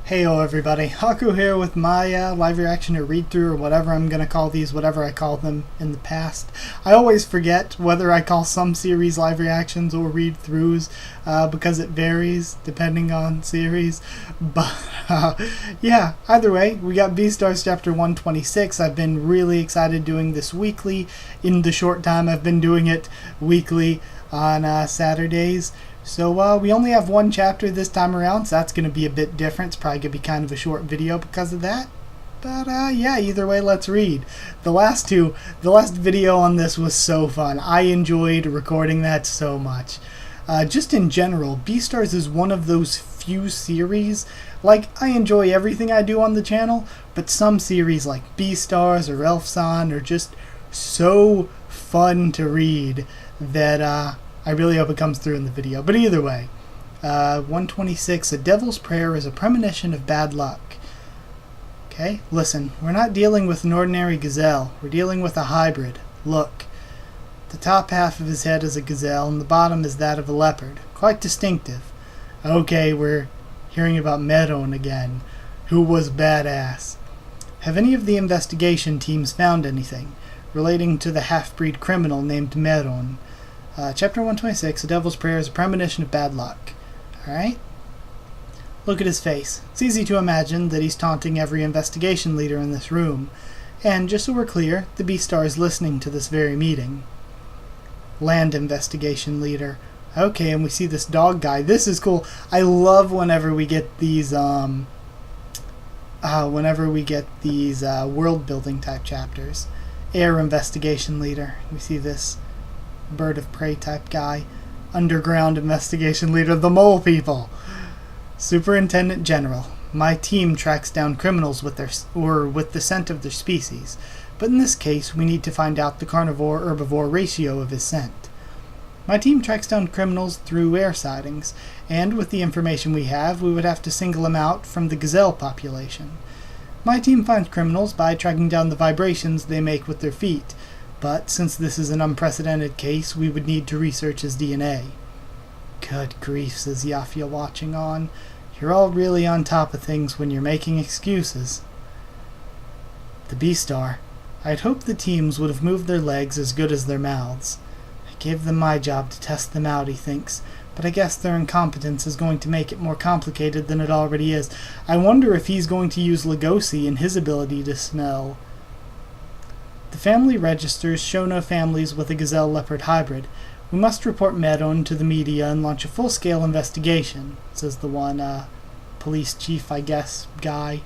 Heyo everybody, Haku here with my live reaction to Readthrough, or whatever I'm going to call these, whatever I called them in the past. I always forget whether I call some series live reactions or read-throughs because it varies depending on series. But yeah, either way, we got Beastars chapter 126. I've been really excited doing this weekly. In the short time I've been doing it weekly on Saturdays. So we only have one chapter this time around, so that's going to be a bit different. It's probably going to be kind of a short video because of that. But yeah, either way, let's read. The last video on this was so fun. I enjoyed recording that so much. Just in general, Beastars is one of those few series. Like, I enjoy everything I do on the channel, but some series like Beastars or Elfson are just so fun to read that I really hope it comes through in the video. But either way, 126, a devil's prayer is a premonition of bad luck. Okay, listen, we're not dealing with an ordinary gazelle. We're dealing with a hybrid. Look, the top half of his head is a gazelle, and the bottom is that of a leopard. Quite distinctive. Okay, we're hearing about Meron again, who was badass. Have any of the investigation teams found anything relating to the half-breed criminal named Meron? Chapter 126, A Devil's Prayer is a premonition of bad luck. Alright? Look at his face. It's easy to imagine that he's taunting every investigation leader in this room. And just so we're clear, the Beastar is listening to this very meeting. Land investigation leader. Okay, and we see this dog guy. This is cool. I love whenever we get these world building type chapters. Air investigation leader. We see this bird of prey type guy. Underground investigation leader, the mole people. Superintendent general. My team tracks down criminals with the scent of their species, but in this case we need to find out the carnivore-herbivore ratio of his scent. My team tracks down criminals through air sightings, and with the information we have, we would have to single them out from the gazelle population. My team finds criminals by tracking down the vibrations they make with their feet, but since this is an unprecedented case, we would need to research his DNA. Good grief, says Yafya watching on. You're all really on top of things when you're making excuses. The Beastar. I'd hoped the teams would have moved their legs as good as their mouths. I gave them my job to test them out, he thinks, but I guess their incompetence is going to make it more complicated than it already is. I wonder if he's going to use Legosi and his ability to smell. The family registers show no families with a gazelle-leopard hybrid. We must report Meron to the media and launch a full-scale investigation, says the one, police chief, I guess, guy.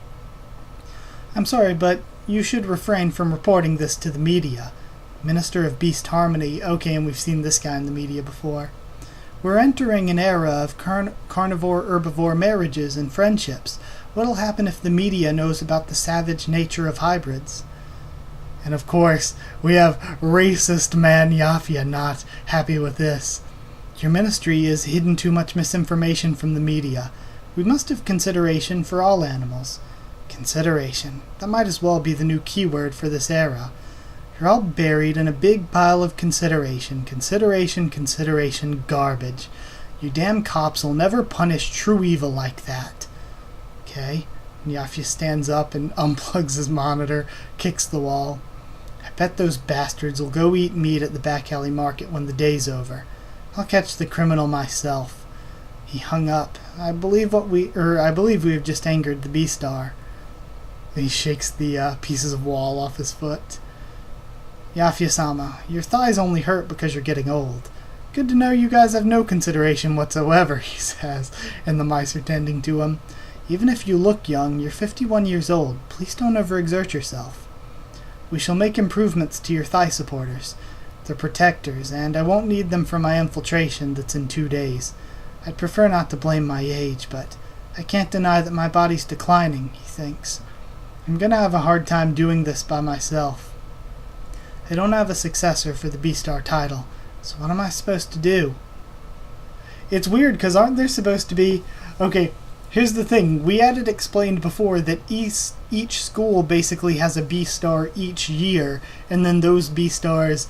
I'm sorry, but you should refrain from reporting this to the media. Minister of Beast Harmony. Okay, and we've seen this guy in the media before. We're entering an era of carnivore-herbivore marriages and friendships. What'll happen if the media knows about the savage nature of hybrids? And of course, we have racist man Yafya not happy with this. Your ministry has hidden too much misinformation from the media. We must have consideration for all animals. Consideration. That might as well be the new keyword for this era. You're all buried in a big pile of consideration. Consideration garbage. You damn cops will never punish true evil like that. Okay? And Yafya stands up and unplugs his monitor, kicks the wall. I bet those bastards will go eat meat at the back alley market when the day's over. I'll catch the criminal myself. He hung up. I believe we have just angered the Beastar. He shakes the pieces of wall off his foot. Yafya-sama, your thighs only hurt because you're getting old. Good to know you guys have no consideration whatsoever, he says, and the mice are tending to him. Even if you look young, you're 51 years old. Please don't overexert yourself. We shall make improvements to your thigh supporters. They're protectors, and I won't need them for my infiltration that's in 2 days. I'd prefer not to blame my age, but I can't deny that my body's declining, he thinks. I'm gonna have a hard time doing this by myself. I don't have a successor for the Beastar title, so what am I supposed to do? It's weird, because aren't there supposed to be... Okay, here's the thing. We had it explained before that each school basically has a Beastar each year, and then those Beastars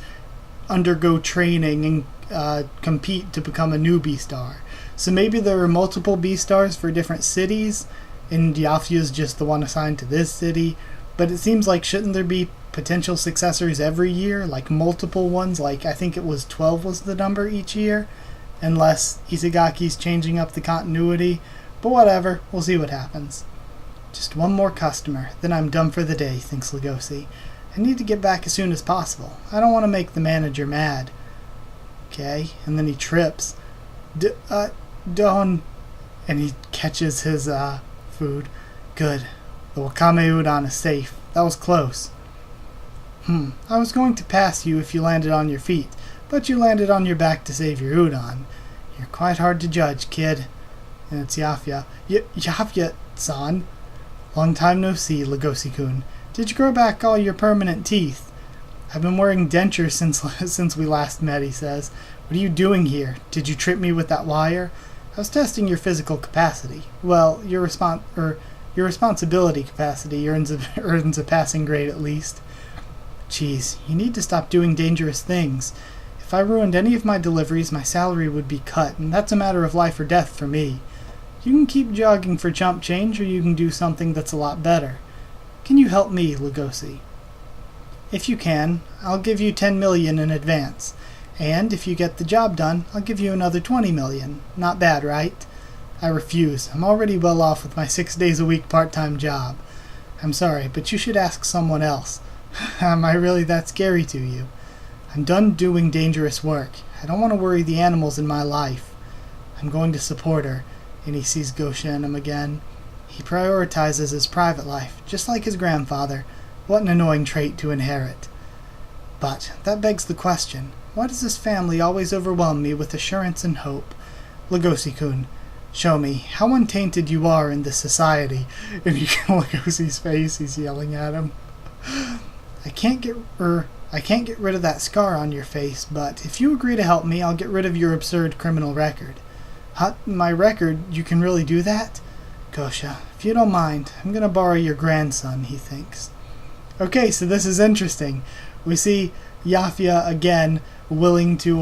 undergo training and compete to become a new Beastar. So maybe there are multiple Beastars for different cities, and Yafya's just the one assigned to this city. But it seems like, shouldn't there be potential successors every year? Like multiple ones? Like, I think it was 12 was the number each year. Unless Isagaki's changing up the continuity. But whatever, we'll see what happens. Just one more customer, then I'm done for the day, thinks Legosi. I need to get back as soon as possible. I don't want to make the manager mad. Okay, and then he trips. Don. And he catches his food. Good. The wakame udon is safe. That was close. I was going to pass you if you landed on your feet, but you landed on your back to save your udon. You're quite hard to judge, kid. And it's Yafya. Yafya-san. Long time no see, Legosi-kun. Did you grow back all your permanent teeth? I've been wearing dentures since we last met, he says. What are you doing here? Did you trip me with that wire? I was testing your physical capacity. Well, your responsibility capacity earns a passing grade at least. Jeez, you need to stop doing dangerous things. If I ruined any of my deliveries, my salary would be cut, and that's a matter of life or death for me. You can keep jogging for chump change, or you can do something that's a lot better. Can you help me, Legosi? If you can, I'll give you 10 million in advance. And if you get the job done, I'll give you another 20 million. Not bad, right? I refuse. I'm already well off with my 6 days a week part-time job. I'm sorry, but you should ask someone else. Am I really that scary to you? I'm done doing dangerous work. I don't want to worry the animals in my life. I'm going to support her. And he sees Gosha in him again. He prioritizes his private life, just like his grandfather. What an annoying trait to inherit. But that begs the question, why does this family always overwhelm me with assurance and hope? Legosi-kun, show me how untainted you are in this society. And you can Legosi's face, he's yelling at him. I can't get rid of that scar on your face, but if you agree to help me, I'll get rid of your absurd criminal record. My record? You can really do that? Gosha, if you don't mind, I'm going to borrow your grandson, he thinks. Okay, so this is interesting. We see Yafya again willing to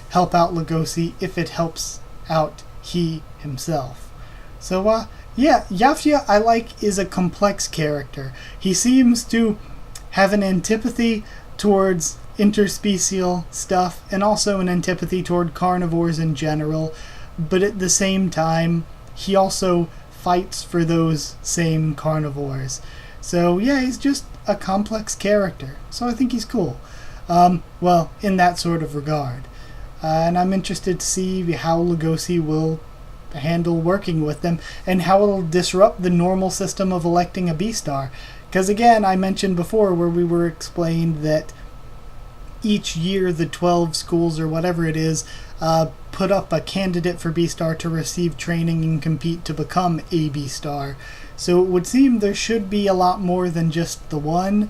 help out Legosi if it helps out he himself. So, yeah, Yafya, I like, is a complex character. He seems to have an antipathy towards interspecial stuff and also an antipathy toward carnivores in general. But at the same time, he also fights for those same carnivores. So yeah, he's just a complex character. So I think he's cool. Well, in that sort of regard. And I'm interested to see how Legosi will handle working with them and how it'll disrupt the normal system of electing a Beastar. Because again, I mentioned before where we were explained that each year the 12 schools or whatever it is put up a candidate for Beastar to receive training and compete to become a Beastar. So it would seem there should be a lot more than just the one,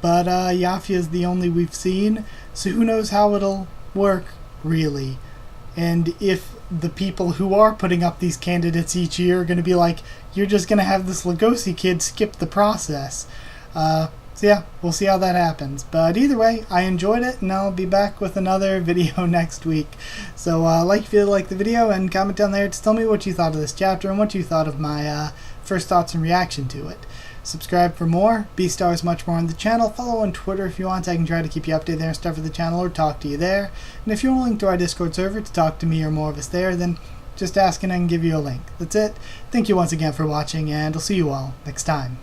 but Yafya is the only we've seen, so who knows how it'll work, really. And if the people who are putting up these candidates each year are going to be like, you're just going to have this Legosi kid skip the process. So yeah, we'll see how that happens. But either way, I enjoyed it, and I'll be back with another video next week. So like if you liked the video, and comment down there to tell me what you thought of this chapter and what you thought of my first thoughts and reaction to it. Subscribe for more. Beastars much more on the channel. Follow on Twitter if you want. I can try to keep you updated there and stuff for the channel or talk to you there. And if you want a link to our Discord server to talk to me or more of us there, then just ask and I can give you a link. That's it. Thank you once again for watching, and I'll see you all next time.